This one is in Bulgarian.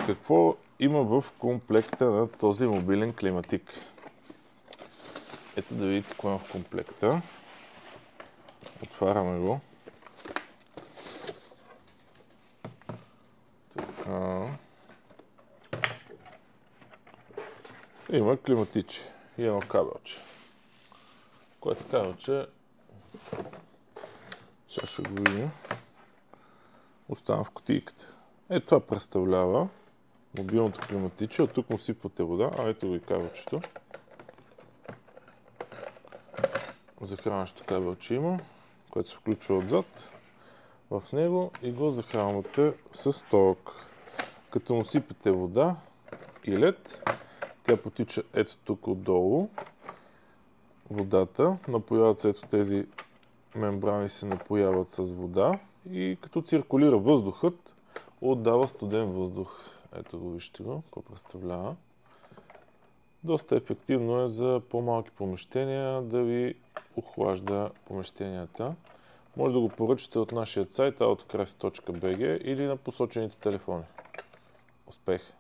Какво има в комплекта на този мобилен климатик? Ето да видите какво има в комплекта. Отваряме го. Така. Има климатиче и едно кабелче. Което кабелче сега ще го видим. Остана в кутийката. Ето това представлява мобилното климатиче. От тук му сипвате вода, а ето го и кабелчето. Захранващо кабелче има, което се включва отзад в него и го захранвате с ток. Като му сипете вода и лед, тя потича ето тук отдолу. Водата, напояват се ето тези мембрани се напояват с вода и като циркулира въздухът, отдава студен въздух. Ето го вижте го, какво представлява. Доста ефективно е за по-малки помещения да ви охлажда помещенията. Може да го поръчате от нашия сайт autocraft.bg или на посочените телефони. Успех!